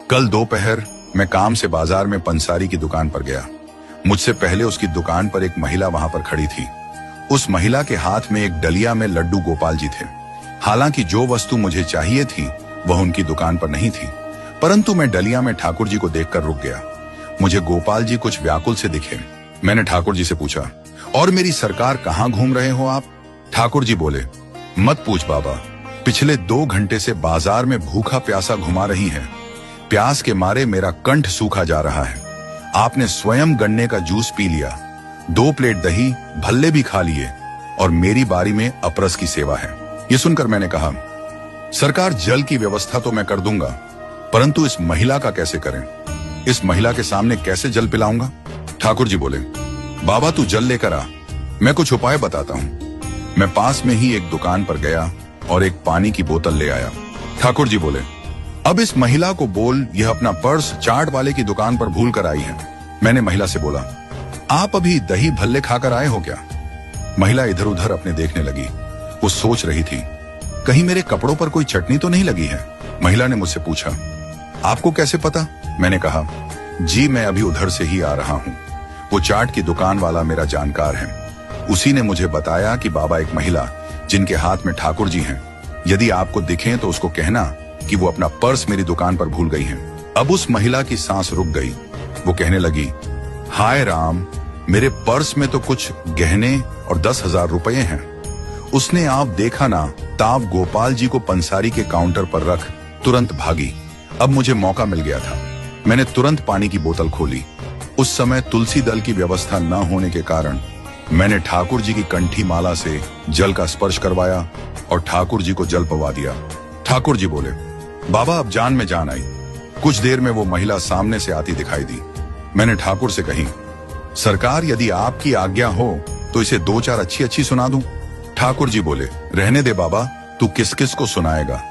कल दोपहर मैं काम से बाजार में पंसारी की दुकान पर गया। मुझसे पहले उसकी दुकान पर एक महिला वहां पर खड़ी थी। उस महिला के हाथ में एक डलिया में लड्डू गोपाल जी थे। हालांकि जो वस्तु मुझे चाहिए थी वह उनकी दुकान पर नहीं थी, परंतु मैं डलिया में ठाकुर जी को देखकर रुक गया। मुझे गोपाल जी कुछ व्याकुल से दिखे। मैंने ठाकुर जी से पूछा, और मेरी सरकार कहाँ घूम रहे हो आप? ठाकुर जी बोले, मत पूछ बाबा, पिछले 2 घंटे से बाजार में भूखा प्यासा घुमा रही है। प्यास के मारे मेरा कंठ सूखा जा रहा है। आपने स्वयं गन्ने का जूस पी लिया, 2 प्लेट दही भल्ले भी खा लिए, और मेरी बारी में अपरस की सेवा है। ये सुनकर मैंने कहा, सरकार जल की व्यवस्था तो मैं कर दूंगा, परंतु इस महिला का कैसे करें? इस महिला के सामने कैसे जल पिलाऊंगा? ठाकुर जी बोले, बाबा तू जल लेकर आ, मैं कुछ उपाय बताता हूं। मैं पास में ही एक दुकान पर गया और एक पानी की बोतल ले आया। ठाकुर जी बोले, अब इस महिला को बोल यह अपना पर्स चाट वाले की दुकान पर भूल कर आई है। मैंने महिला से बोला, आप अभी दही भल्ले खाकर आए हो क्या? महिला इधर उधर अपने देखने लगी। वो सोच रही थी, कहीं मेरे कपड़ों पर कोई चटनी तो नहीं लगी है। महिला ने मुझसे पूछा, आपको कैसे पता? मैंने कहा, जी मैं अभी उधर से ही आ रहा हूं। वो चाट की दुकान वाला मेरा जानकार है। उसी ने मुझे बताया कि बाबा एक महिला जिनके हाथ में ठाकुर जी हैं, यदि आपको दिखें तो उसको कहना कि वो अपना पर्स मेरी दुकान पर भूल गई हैं। अब उस महिला की सांस रुक गई। वो कहने लगी, हाय राम, मेरे पर्स में तो कुछ गहने और 10,000 रुपए हैं। उसने आप देखा ना ताप गोपाल जी को पंसारी के काउंटर पर रख तुरंत भागी। अब मुझे मौका मिल गया था। मैंने तुरंत पानी की बोतल खोली। उस समय तुलसी दल की व्यवस्था न होने के कारण मैंने ठाकुर जी की कंठी माला से जल का स्पर्श करवाया और ठाकुर जी को जल पवा दिया। ठाकुर जी बोले, बाबा अब जान में जान आई। कुछ देर में वो महिला सामने से आती दिखाई दी। मैंने ठाकुर से कही, सरकार यदि आपकी आज्ञा हो तो इसे 2-4 अच्छी सुना दूं। ठाकुर जी बोले, रहने दे बाबा, तू किस किस को सुनाएगा?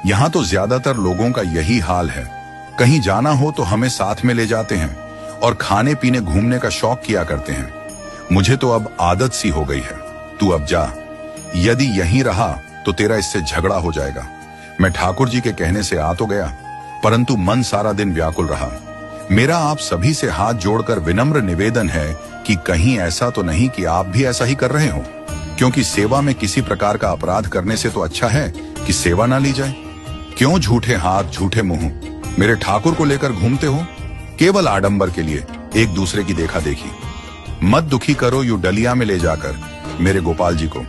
यहाँ तो ज्यादातर लोगों का यही हाल है। कहीं जाना हो तो हमें साथ में ले जाते हैं और खाने पीने घूमने का शौक किया करते हैं। मुझे तो अब आदत सी हो गई है। तू अब जा, यदि यहीं रहा तो तेरा इससे झगड़ा हो जाएगा। मैं ठाकुर जी के कहने से आ तो गया, परंतु मन सारा दिन व्याकुल रहा। मेरा आप सभी से हाथ जोड़कर विनम्र निवेदन है कि कहीं ऐसा तो नहीं कि आप भी ऐसा ही कर रहे हो, क्योंकि सेवा में किसी प्रकार का अपराध करने से तो अच्छा है कि सेवा ना ली जाए। क्यों झूठे हाथ झूठे मुंह मेरे ठाकुर को लेकर घूमते हो, केवल आडंबर के लिए, एक दूसरे की देखा देखी। मत दुखी करो यूं डलिया में ले जाकर मेरे गोपाल जी को।